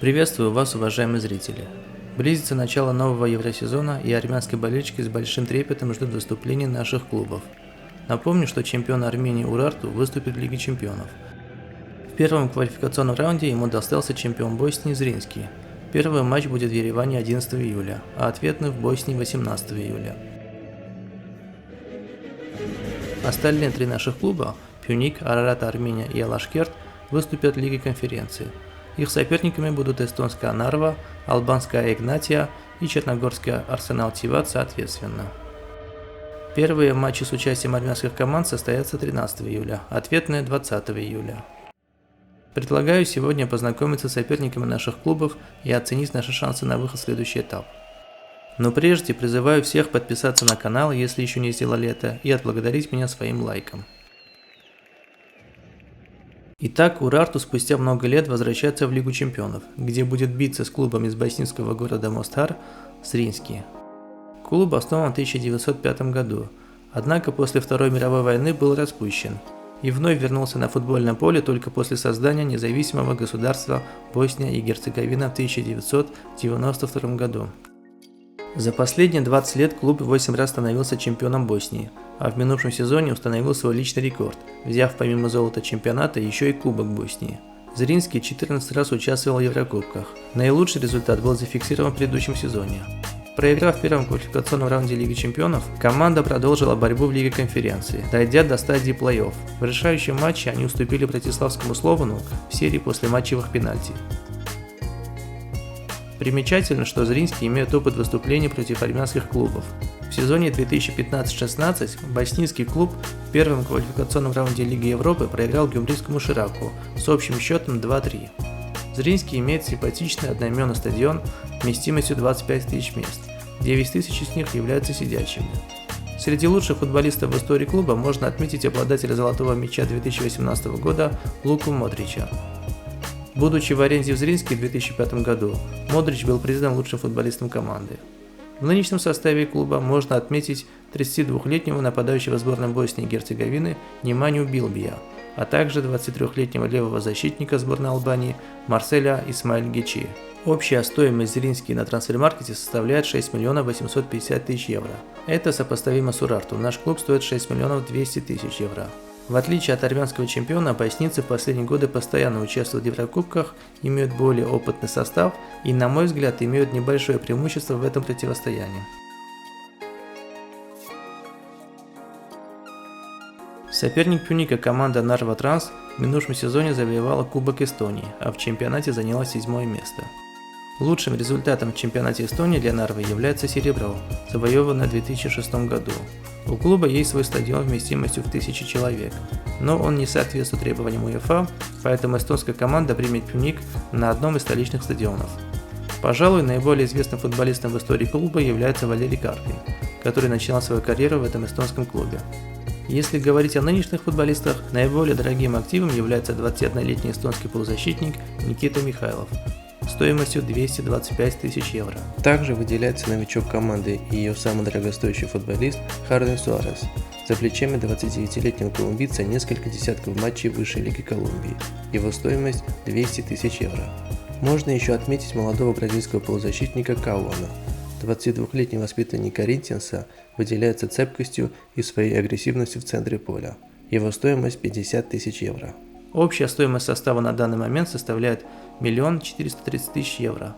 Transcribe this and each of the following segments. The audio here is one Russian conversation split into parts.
Приветствую вас, уважаемые зрители! Близится начало нового евросезона, и армянские болельщики с большим трепетом ждут выступлений наших клубов. Напомню, что чемпион Армении Урарту выступит в Лиге чемпионов. В первом квалификационном раунде ему достался чемпион Боснии Зринский. Первый матч будет в Ереване 11 июля, а ответный в Боснии 18 июля. Остальные три наших клуба – Пюник, Арарат Армения и Алашкерт – выступят в Лиге конференции. Их соперниками будут эстонская Нарва, албанская Игнатия и черногорская Арсенал Тиват соответственно. Первые матчи с участием армянских команд состоятся 13 июля, ответные 20 июля. Предлагаю сегодня познакомиться с соперниками наших клубов и оценить наши шансы на выход в следующий этап. Но прежде призываю всех подписаться на канал, если еще не сделали это, и отблагодарить меня своим лайком. Итак, Урарту спустя много лет возвращается в Лигу чемпионов, где будет биться с клубом из боснийского города Мостар Зринский. Клуб основан в 1905 году, однако после Второй мировой войны был распущен и вновь вернулся на футбольное поле только после создания независимого государства Босния и Герцеговина в 1992 году. За последние 20 лет клуб 8 раз становился чемпионом Боснии, а в минувшем сезоне установил свой личный рекорд, взяв помимо золота чемпионата еще и Кубок Боснии. Зринский 14 раз участвовал в Еврокубках. Наилучший результат был зафиксирован в предыдущем сезоне. Проиграв в первом квалификационном раунде Лиги чемпионов, команда продолжила борьбу в Лиге конференции, дойдя до стадии плей-офф. В решающем матче они уступили Братиславскому Словану в серии послематчевых пенальти. Примечательно, что Зринский имеет опыт выступлений против армянских клубов. В сезоне 2015-16 боснийский клуб в первом квалификационном раунде Лиги Европы проиграл гюмрийскому Шираку с общим счетом 2-3. Зринский имеет симпатичный одноименный стадион вместимостью 25 тысяч мест, 9 тысяч из них являются сидячими. Среди лучших футболистов в истории клуба можно отметить обладателя золотого мяча 2018 года Луку Модрича. Будучи в аренде в Зринске в 2005 году, Модрич был признан лучшим футболистом команды. В нынешнем составе клуба можно отметить 32-летнего нападающего сборной Боснии и Герцеговины Неманью Билбия, а также 23-летнего левого защитника сборной Албании Марселя Исмаиль-Гечи. Общая стоимость Зринский на трансфер-маркете составляет 6 850 000 евро. Это сопоставимо с Урарту, наш клуб стоит 6 200 000 евро. В отличие от армянского чемпиона, боснийцы в последние годы постоянно участвуют в Еврокубках, имеют более опытный состав и, на мой взгляд, имеют небольшое преимущество в этом противостоянии. Соперник Пюника команда Нарва Транс в минувшем сезоне завоевала Кубок Эстонии, а в чемпионате заняла 7-е место. Лучшим результатом в чемпионате Эстонии для Нарвы является серебро, завоеванное в 2006 году. У клуба есть свой стадион вместимостью в 1000 человек, но он не соответствует требованиям УЕФА, поэтому эстонская команда примет Пюник на одном из столичных стадионов. Пожалуй, наиболее известным футболистом в истории клуба является Валерий Карпин, который начинал свою карьеру в этом эстонском клубе. Если говорить о нынешних футболистах, наиболее дорогим активом является 21-летний эстонский полузащитник Никита Михайлов, стоимостью 225 000 евро. Также выделяется новичок команды и ее самый дорогостоящий футболист Харден Суарес. За плечами 29-летнего колумбийца несколько десятков матчей высшей лиги Колумбии. Его стоимость 200 000 евро. Можно еще отметить молодого бразильского полузащитника Кауана. 22-летний воспитанник Коринтианса выделяется цепкостью и своей агрессивностью в центре поля. Его стоимость 50 000 евро. Общая стоимость состава на данный момент составляет 1 430 000 евро,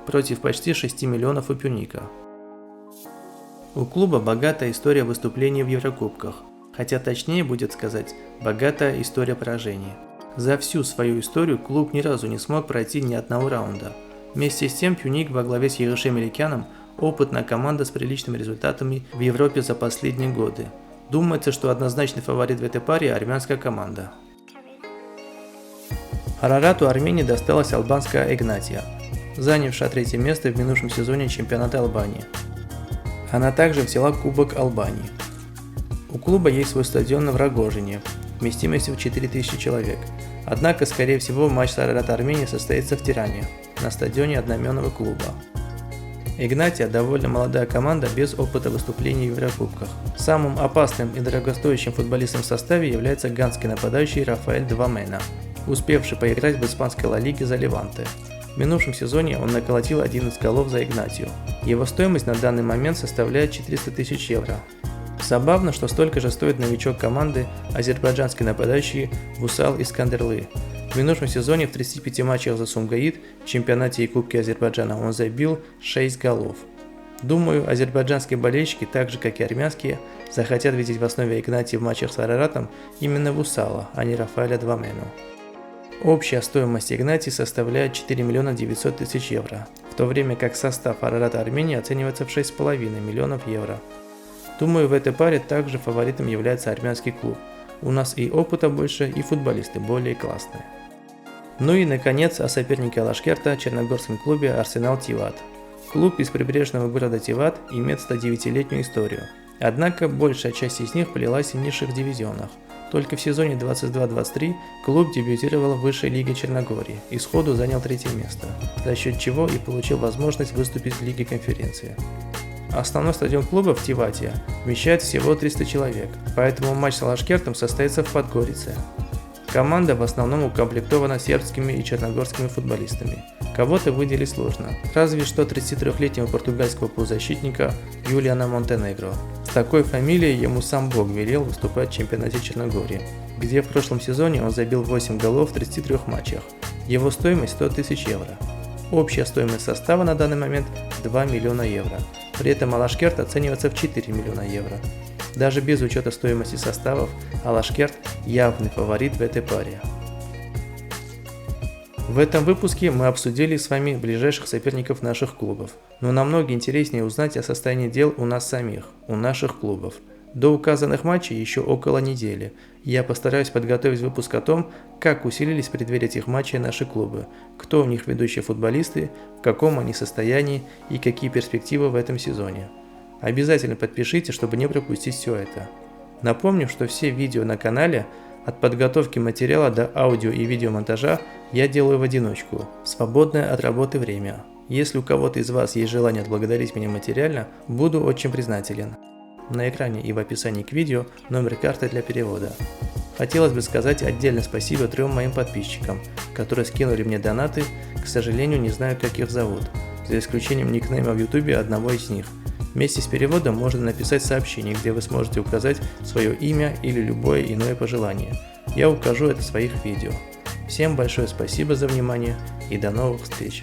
против почти 6 миллионов у Пюника. У клуба богатая история выступлений в Еврокубках, хотя точнее будет сказать, богатая история поражений. За всю свою историю клуб ни разу не смог пройти ни одного раунда. Вместе с тем Пюник во главе с Егошей Меликяном опытная команда с приличными результатами в Европе за последние годы. Думается, что однозначный фаворит в этой паре – армянская команда. Арарату Армении досталась албанская Игнатия, занявшая 3-е место в минувшем сезоне чемпионата Албании. Она также взяла Кубок Албании. У клуба есть свой стадион в Рогожине, вместимостью в 4000 человек. Однако, скорее всего, матч с Арарат Арменией состоится в Тиране, на стадионе одноименного клуба. Игнатия довольно молодая команда без опыта выступлений в Еврокубках. Самым опасным и дорогостоящим футболистом в составе является ганский нападающий Рафаэль Двамена, успевший поиграть в испанской Ла Лиге за Леванте. В минувшем сезоне он наколотил 11 голов за Игнатию. Его стоимость на данный момент составляет 400 тысяч евро. Забавно, что столько же стоит новичок команды азербайджанский нападающий Вусал Искандерлы. В минувшем сезоне в 35 матчах за Сумгаит в чемпионате и Кубке Азербайджана он забил 6 голов. Думаю, азербайджанские болельщики, так же как и армянские, захотят видеть в основе Игнатия в матчах с Араратом именно Вусала, а не Рафаэля Двамену. Общая стоимость Игнатия составляет 4 миллиона 900 тысяч евро, в то время как состав Арарата Армении оценивается в 6,5 миллионов евро. Думаю, в этой паре также фаворитом является армянский клуб. У нас и опыта больше, и футболисты более классные. Ну и наконец о сопернике Алашкерта, черногорском клубе Арсенал Тиват. Клуб из прибрежного города Тиват имеет 109-летнюю историю. Однако большая часть из них плелась в низших дивизионах. Только в сезоне 22-23 клуб дебютировал в высшей лиге Черногории и сходу занял 3-е место, за счет чего и получил возможность выступить в Лиге конференции. Основной стадион клуба в Тивате вмещает всего 300 человек, поэтому матч с Алашкертом состоится в Подгорице. Команда в основном укомплектована сербскими и черногорскими футболистами. Кого-то выделить сложно, разве что 33-летнего португальского полузащитника Юлиана Монтенегро. С такой фамилией ему сам Бог велел выступать в чемпионате Черногории, где в прошлом сезоне он забил 8 голов в 33 матчах. Его стоимость 100 тысяч евро. Общая стоимость состава на данный момент 2 миллиона евро. При этом Алашкерт оценивается в 4 миллиона евро. Даже без учета стоимости составов, Алашкерт явный фаворит в этой паре. В этом выпуске мы обсудили с вами ближайших соперников наших клубов, но намного интереснее узнать о состоянии дел у нас самих, у наших клубов. До указанных матчей еще около недели. Я постараюсь подготовить выпуск о том, как усилились в преддверии этих матчей наши клубы, кто у них ведущие футболисты, в каком они состоянии и какие перспективы в этом сезоне. Обязательно подпишите, чтобы не пропустить все это. Напомню, что все видео на канале, от подготовки материала до аудио и видеомонтажа, я делаю в одиночку, в свободное от работы время. Если у кого-то из вас есть желание отблагодарить меня материально, буду очень признателен. На экране и в описании к видео номер карты для перевода. Хотелось бы сказать отдельное спасибо 3 моим подписчикам, которые скинули мне донаты, к сожалению не знаю как их зовут, за исключением никнейма в ютубе одного из них. Вместе с переводом можно написать сообщение, где вы сможете указать свое имя или любое иное пожелание. Я укажу это в своих видео. Всем большое спасибо за внимание и до новых встреч!